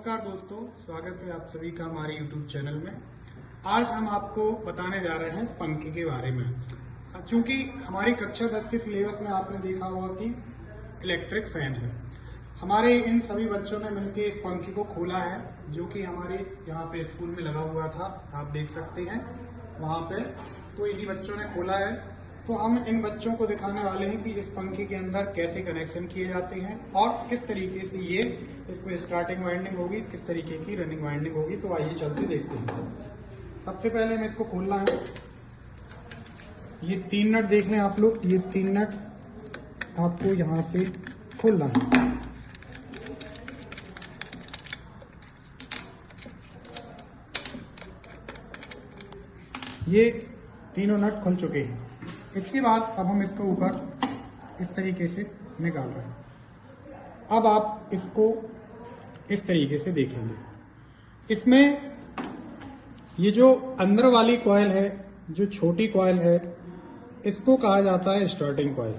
नमस्कार दोस्तों, स्वागत है आप सभी का हमारे YouTube चैनल में। आज हम आपको बताने जा रहे हैं पंखे के बारे में। क्योंकि हमारी कक्षा 10 के सिलेबस में आपने देखा होगा कि इलेक्ट्रिक फैन है। हमारे इन सभी बच्चों ने मिलकर इस पंखे को खोला है, जो कि हमारे यहाँ पे स्कूल में लगा हुआ था, आप देख सकते हैं वहाँ पे। तो इन्हीं बच्चों ने खोला है। तो हम इन बच्चों को दिखाने वाले हैं कि इस पंखे के अंदर कैसे कनेक्शन किए जाते हैं और किस तरीके से ये इसमें स्टार्टिंग वाइंडिंग होगी, किस तरीके की रनिंग वाइंडिंग होगी। तो आइए चलते देखते हैं। सबसे पहले हमें इसको खोलना है। ये 3 नट देख लें आप लोग, ये 3 नट आपको यहाँ से खोलना है। ये तीनों नट खुल चुके हैं। इसके बाद अब हम इसको ऊपर इस तरीके से निकाल रहे हैं। अब आप इसको इस तरीके से देखेंगे। इसमें ये जो अंदर वाली कॉइल है, जो छोटी कॉइल है, इसको कहा जाता है स्टार्टिंग कॉइल।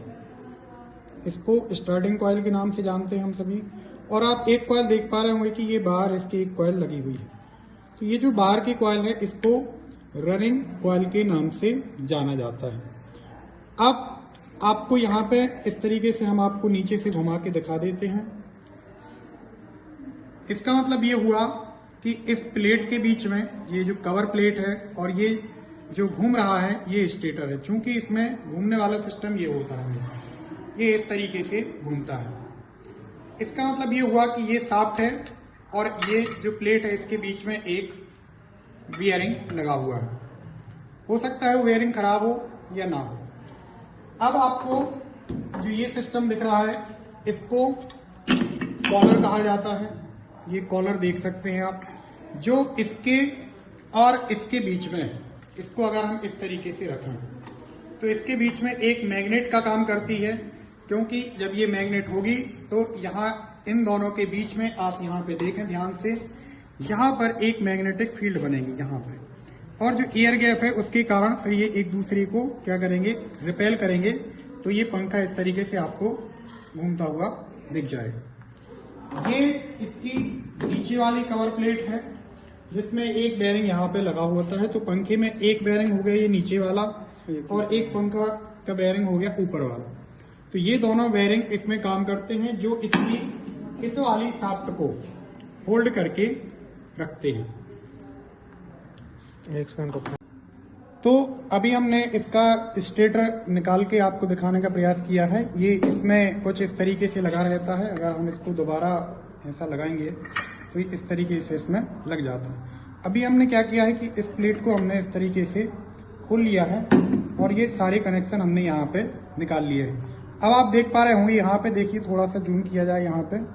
इसको स्टार्टिंग कॉइल के नाम से जानते हैं हम सभी। और आप एक कॉइल देख पा रहे होंगे कि ये बाहर इसकी एक कॉइल लगी हुई है। तो ये जो बाहर की कॉइल है, इसको रनिंग कॉइल के नाम से जाना जाता है। अब आपको यहाँ पे इस तरीके से हम आपको नीचे से घुमा के दिखा देते हैं। इसका मतलब ये हुआ कि इस प्लेट के बीच में ये जो कवर प्लेट है और ये जो घूम रहा है, ये स्टेटर है। चूंकि इसमें घूमने वाला सिस्टम ये होता है, ये इस तरीके से घूमता है। इसका मतलब ये हुआ कि ये शाफ्ट है और ये जो प्लेट है, इसके बीच में एक बियरिंग लगा हुआ है। हो सकता है वो बियरिंग खराब हो या ना हो। अब आपको जो ये सिस्टम दिख रहा है, इसको कॉलर कहा जाता है। ये कॉलर देख सकते हैं आप, जो इसके और इसके बीच में, इसको अगर हम इस तरीके से रखें तो इसके बीच में एक मैग्नेट का काम करती है। क्योंकि जब ये मैग्नेट होगी तो यहाँ इन दोनों के बीच में, आप यहाँ पे देखें ध्यान से, यहाँ पर एक मैग्नेटिक फील्ड बनेगी यहाँ पर। और जो एयर गैप है, उसके कारण फिर ये एक दूसरे को क्या करेंगे, रिपेल करेंगे। तो ये पंखा इस तरीके से आपको घूमता हुआ दिख जाएगा। ये इसकी नीचे वाली कवर प्लेट है, जिसमें एक बेयरिंग यहाँ पे लगा होता है। तो पंखे में एक बेयरिंग हो गया ये नीचे वाला, और एक पंखा का बेयरिंग हो गया ऊपर वाला। तो ये दोनों बेयरिंग इसमें काम करते हैं, जो इसकी इस वाली शाफ्ट को होल्ड करके रखते हैं। तो अभी हमने इसका स्टेटर निकाल के आपको दिखाने का प्रयास किया है। ये इसमें कुछ इस तरीके से लगा रहता है। अगर हम इसको दोबारा ऐसा लगाएंगे तो इस तरीके से इसमें लग जाता है। अभी हमने क्या किया है कि इस प्लेट को हमने इस तरीके से खोल लिया है और ये सारे कनेक्शन हमने यहाँ पे निकाल लिए हैं। अब आप देख पा रहे होंगे, यहाँ पे देखिए, थोड़ा सा जूम किया जाए, यहाँ पे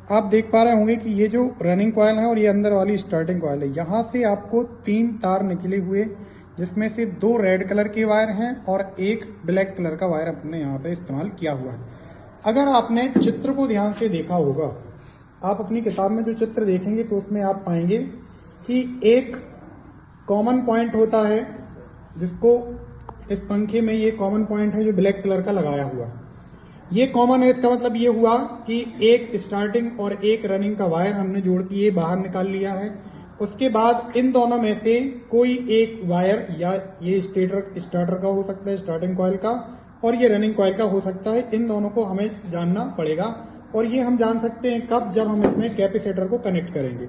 आप देख पा रहे होंगे कि ये जो रनिंग कॉइल है और ये अंदर वाली स्टार्टिंग कॉइल है, यहाँ से आपको 3 तार निकले हुए, जिसमें से 2 रेड कलर के वायर हैं और एक ब्लैक कलर का वायर अपने यहाँ पे इस्तेमाल किया हुआ है। अगर आपने चित्र को ध्यान से देखा होगा, आप अपनी किताब में जो चित्र देखेंगे तो उसमें आप पाएंगे कि एक कॉमन पॉइंट होता है, जिसको इस पंखे में ये कॉमन पॉइंट है जो ब्लैक कलर का लगाया हुआ है। ये कॉमन है, इसका मतलब ये हुआ कि एक स्टार्टिंग और एक रनिंग का वायर हमने जोड़ के ये बाहर निकाल लिया है। उसके बाद इन दोनों में से कोई एक वायर, या ये स्टार्टर का हो सकता है, स्टार्टिंग कॉइल का, और ये रनिंग कॉइल का हो सकता है। इन दोनों को हमें जानना पड़ेगा और ये हम जान सकते हैं कब, जब हम इसमें कैपेसिटर को कनेक्ट करेंगे।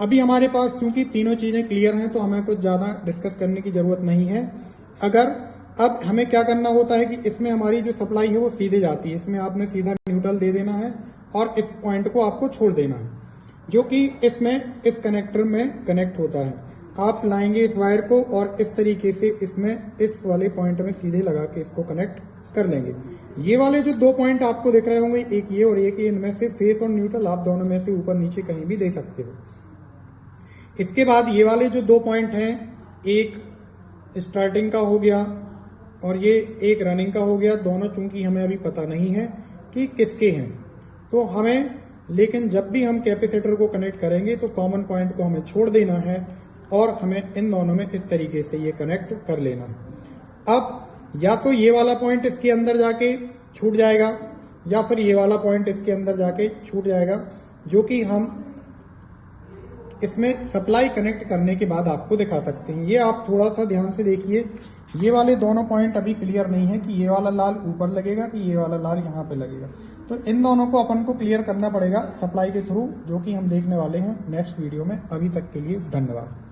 अभी हमारे पास चूंकि तीनों चीजें क्लियर हैं, तो हमें कुछ ज्यादा डिस्कस करने की जरूरत नहीं है। अब हमें क्या करना होता है कि इसमें हमारी जो सप्लाई है वो सीधे जाती है। इसमें आपने सीधा न्यूट्रल दे देना है और इस पॉइंट को आपको छोड़ देना है, जो कि इसमें इस कनेक्टर में कनेक्ट होता है। आप लाएंगे इस वायर को और इस तरीके से इसमें इस वाले पॉइंट में सीधे लगा के इसको कनेक्ट कर लेंगे। ये वाले जो 2 पॉइंट आपको दिख रहे होंगे, एक ये और एक ये, इनमें से फेस और न्यूट्रल आप दोनों में से ऊपर नीचे कहीं भी दे सकते हो। इसके बाद ये वाले जो 2 पॉइंट हैं, एक स्टार्टिंग का हो गया और ये एक रनिंग का हो गया। दोनों चूंकि हमें अभी पता नहीं है कि किसके हैं, तो हमें, लेकिन जब भी हम कैपेसिटर को कनेक्ट करेंगे तो कॉमन पॉइंट को हमें छोड़ देना है और हमें इन दोनों में इस तरीके से ये कनेक्ट कर लेना है। अब या तो ये वाला पॉइंट इसके अंदर जाके छूट जाएगा, या फिर ये वाला पॉइंट इसके अंदर जाके छूट जाएगा, जो कि हम इसमें सप्लाई कनेक्ट करने के बाद आपको दिखा सकते हैं। ये आप थोड़ा सा ध्यान से देखिए, ये वाले दोनों पॉइंट अभी क्लियर नहीं है कि ये वाला लाल ऊपर लगेगा कि ये वाला लाल यहाँ पे लगेगा। तो इन दोनों को अपन को क्लियर करना पड़ेगा सप्लाई के थ्रू, जो कि हम देखने वाले हैं नेक्स्ट वीडियो में। अभी तक के लिए धन्यवाद।